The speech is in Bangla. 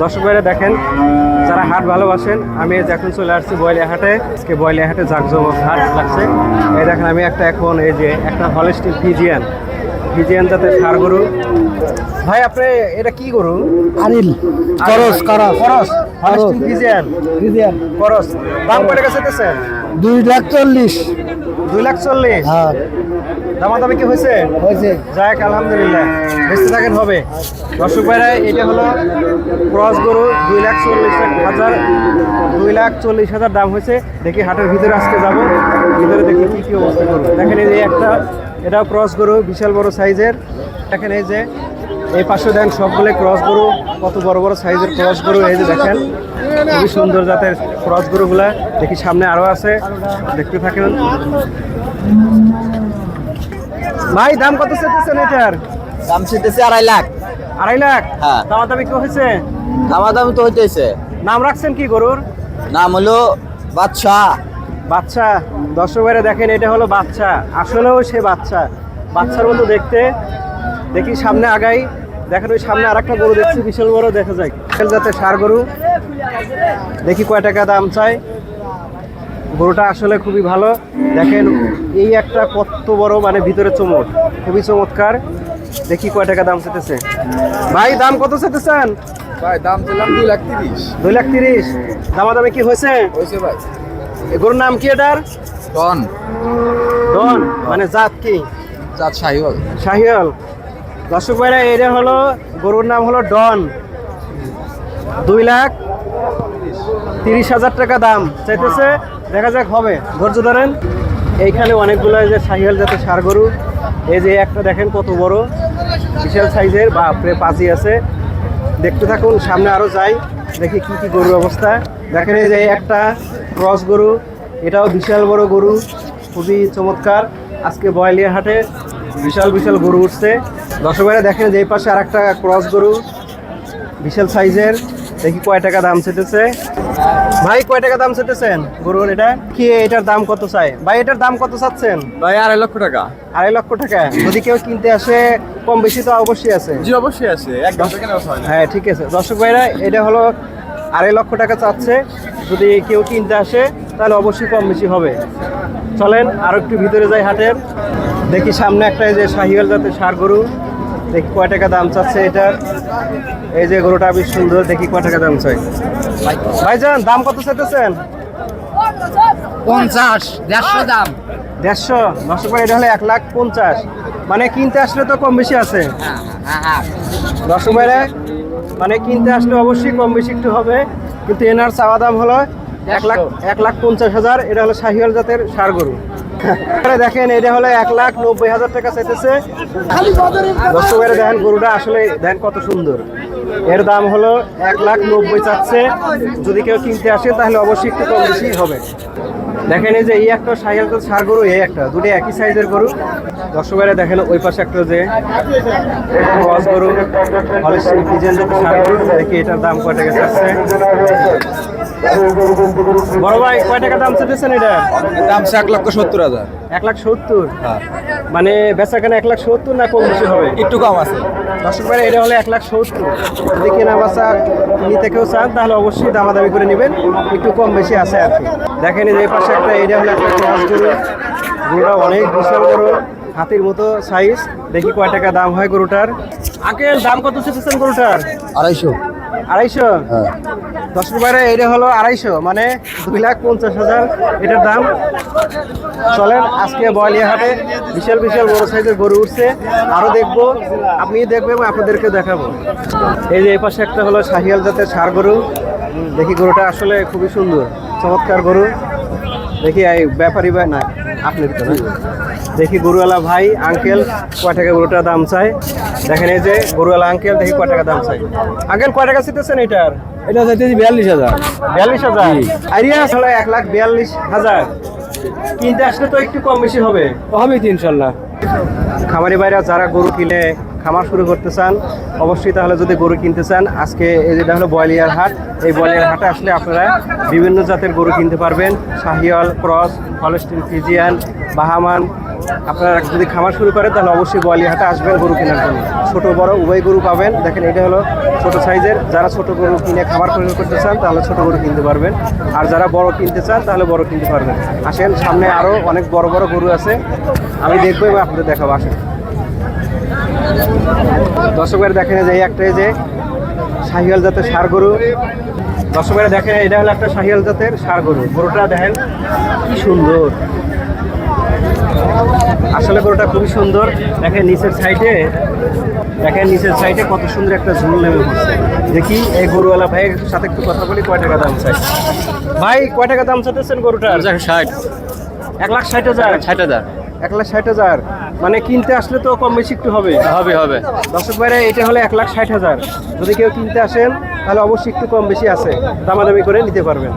দর্শক ভাইরা দেখেন, যারা হাট ভালোবাসেন, আমি এখন চলে আসছি বয়লিয়া হাটে। আজকে বয়লিয়া হাটে জাঁকজমক হাট লাগছে। এই দেখেন, আমি এখন এই যে একটা হলস্টিন ফ্রিজিয়ান জাতের ষাঁড় গরু। ভাই আপনি এটা কি গরু? আনিল করস করস করস হলস্টিন ফ্রিজিয়ান করস। দাম কত টাকা চাইতেছেন? 2,40,000। 2,40,000। হ্যাঁ দামাদামি কি হয়েছে? যাক আলহামদুলিল্লাহ, বেঁচে থাকেন হবে। দর্শক ভাইরা, এটা হলো ক্রস গরু। 2,40,000 দাম হয়েছে। দেখি হাটের ভিতরে আজকে যাব, ভিতরে দেখি কি কি অবস্থা করবো। দেখেন এই যে একটা, এটাও ক্রস গরু, বিশাল বড় সাইজের। দেখেন এই যে এই পাশে দেন সবগুলো ক্রস গরু, কত বড় বড় সাইজের ক্রস গরু। এই যে দেখেন, খুবই সুন্দর জাতের ক্রস গরুগুলা। দেখি সামনে আরো আছে, দেখতে থাকেন। ভাই দাম কত চাইতেছেন এটার? দাম চাইতেছে 2.5 লাখ। 2.5 লাখ? হ্যাঁ। দামাদামি কি হয়েছে? দামাদামি তো হইতেছে। নাম রাখছেন কি গরুর? নাম হলো বাদশা। বাচ্চা। দর্শক ভাইরা দেখেন, এটা হলো বাচ্চা। আসলেও সে বাচ্চার মতো দেখতে। দেখি সামনে আগাই, দেখেন ওই সামনে আর একটা গরু দেখছি, বিশাল বড়, দেখা যায় যাতে ষাঁড় গরু। দেখি কয় টাকা দাম চাই। গরুটা আসলে খুবই ভালো। দেখেন এই একটা কত বড়, মানে ভিতরে চমক, খুবই চমৎকার। দেখি কয় টাকা দাম চাইতেছে। ভাই দাম কত চাইতেছেন? ভাই দাম দিলাম 2,30,000। 2,30,000। দামাদামি কি হয়েছে? হইছে ভাই। এই গরুর নাম কি এটার? ডন। ডন মানে জাত কি? জাত শাহিওয়াল। শাহিওয়াল। দর্শক ভাইরা, এটা হলো গরুর নাম হলো ডন। 2,30,000 টাকা দাম চাইতেছে। দেখা যাক হবে, ধৈর্য ধরেন। এইখানে অনেকগুলো যে শাহিওয়াল জাতের ষাঁড় গরু। এই যে একটা দেখেন কত বড়, বিশাল সাইজের, বাপরে পাঁচি আছে। দেখতে থাকুন, সামনে আরো যাই, দেখি কি কি গরুর অবস্থা। দেখেন এই যে একটা ক্রস গরু, এটাও বিশাল বড় গরু, খুবই চমৎকার। আজকে বয়লিয়া হাটে বিশাল বিশাল গরু উঠছে। দর্শক ভাইরা দেখেন যে এই পাশে আর একটা ক্রস গরু, বিশাল সাইজের। দেখি কয় টাকা দাম চাইতেছে। ভাই কয় টাকা দাম চাইতেছেন গরুর? এটা কি, এটার দাম কত চাই ভাই? এটার দাম কত চাচ্ছেন? ভাই 2.5 লক্ষ টাকা। 2.5 লক্ষ টাকা। যদি কেউ কিনতে আসে, কম বেশি তো অবশ্যই আছে। জি অবশ্যই আছে, একদম সেখানে হয় না। হ্যাঁ ঠিক আছে। দর্শক ভাইরা, এটা হলো 2.5 লক্ষ টাকা চাচ্ছে। যদি কেউ কিনতে আসে তাহলে অবশ্যই কম বেশি হবে। চলেন আরো একটু ভিতরে যাই হাটের। দেখি সামনে একটা এই যে শাহিওয়াল জাতের ষাঁড় গরু। দেখি কয় টাকা দাম চাচ্ছে এটার। এই যে গরুটা বেশ সুন্দর, দেখি কয় টাকা দাম চাই। ভাইজান দাম কত চাইতেছেন? 50, 150 দাম। 150। দর্শক ভাই, এটা হলো 1,50,000। মানে কিনতে আসলে তো কম বেশি আছে। দর্শক ভাইরা, মানে কিনতে আসলে অবশ্যই কম বেশি একটু হবে, কিন্তু এনার চাওয়া দাম হলো 1,50,000। এটা হলো শাহিওয়াল জাতের ষাঁড় গরু। দেখেন এটা হলো 1,90,000 টাকা চাইতেছে। দর্শক ভাইরা দেখেন, গরুটা আসলে দেখেন কত সুন্দর। এর দাম হলো 1,90,000 চাচ্ছে। যদি কেউ কিনতে আসে তাহলে অবশ্যই একটু কম বেশি হবে। দেখেন এই যে এই একটা শাহিওয়াল জাতের ষাঁড় গরু, এই একটা, দুটো একই সাইজের গরু। দর্শক ভাইরা দেখেন ওই পাশে একটা যে ক্রস গরু, হলস্টিন ফ্রিজিয়ান জাতের ষাঁড় গরু। দেখি এটার দাম কয় টাকা চাচ্ছে। বড় ভাই কয় টাকা দাম চাইতেছেন? এটা দাম 1,70,000। 1,70,000। মানে বেচা কেনা 1,70,000 না কম বেশি হবে? একটু কম আছে। দর্শক ভাইরা, এটা হলো 1,70,000। যদি কেনা বেচা নিতে কেউ চান তাহলে অবশ্যই দামাদামি করে নেবেন, একটু কম বেশি আছে আর কি। দেখেন এই যে এই পাশে একটা, এটা হলো একটা ক্রস গরু। গরুটা অনেক বিশাল গরু, হাতির মতো সাইজ। দেখি কয় টাকা দাম হয় গরুটার। আঙ্কেল দাম কত চাইতেছেন গরুটার? 250। 250? হ্যাঁ। দর্শক ভাইরা, এটা হলো 250, মানে 2,50,000 এটার দাম। চলেন আজকে বয়লিয়া হাটে বিশাল বিশাল বড় সাইজের গরু উঠছে, আরো দেখবো, আপনি দেখবেন এবং আপনাদেরকে দেখাবো। এই যে এই পাশে একটা হলো শাহিওয়াল জাতের ষাঁড় গরু। দেখি গরুটা আসলে খুবই সুন্দর, চমৎকার গরু। দেখি এই ব্যাপারী ভাই, না আপনার তো না, দেখি গরুওয়ালা ভাই আঙ্কেল কয় টাকা গরুটার দাম চাই। দেখেন এই যে গরুওয়ালা আঙ্কেল, দেখি কয় টাকা দাম চাই। আঙ্কেল কয় টাকা চাইতেছেন এটার? এটা চাইতেছি 42,000। 42,000? আইডিয়া আসলে 1,42,000। কিনতে আসলে তো একটু কম বেশি হবে। হবে ইনশাল্লাহ। খামারি ভাইরা যারা গরু কিনে খামার শুরু করতে চান, অবশ্যই তাহলে যদি গরু কিনতে চান, আজকে এই যেটা হলো বয়লিয়ার হাট, এই বয়লিয়ার হাটে আসলে আপনারা বিভিন্ন জাতের গরু কিনতে পারবেন। শাহিওয়াল, ক্রস, হলস্টিন ফ্রিজিয়ান, বাহামান, আপনারা যদি খামার শুরু করেন তাহলে অবশ্যই গোয়ালিয়াহাটে আসবেন গরু কেনার জন্য। ছোট বড় উভয় গরু পাবেন। দেখেন এটা হলো ছোট সাইজের, যারা ছোট গরু কিনে খামার শুরু করতে চান তাহলে ছোট গরু কিনতে পারবেন, আর যারা বড় কিনতে চান তাহলে বড় কিনতে পারবেন। আসেন, সামনে আরও অনেক বড় বড় গরু আছে, আমি দেখবো এবং আপনাদের দেখাবো। আসেন দর্শকের দেখেন যে একটা যে শাহিয়াল জাতের ষাঁড় গরু। দর্শকেরা দেখেন এটা হলো একটা শাহিয়াল জাতের ষাঁড় গরু। গরুটা দেখেন কি সুন্দর, আসলে গরুটা খুবই সুন্দর। দেখেন নিচের সাইডে কত সুন্দর একটা ঝুল নেমে পড়ছে। দেখি এই গরুওয়ালা ভাইয়ের সাথে একটু কথা বলি, কয় টাকা দাম চাই? ভাই কয় টাকা দাম চাইতেছেন গরুটার? 60 1,60,000। 60,000 1,60,000 মানে কিনতে আসলে তো কম বেশি একটু হবে। হবে। দর্শক ভাইরা এটা হলো 1,60,000। যদি কেউ কিনতে আসেন তাহলে অবশ্যই একটু কম বেশি আছে, দামাদামি করে নিতে পারবেন।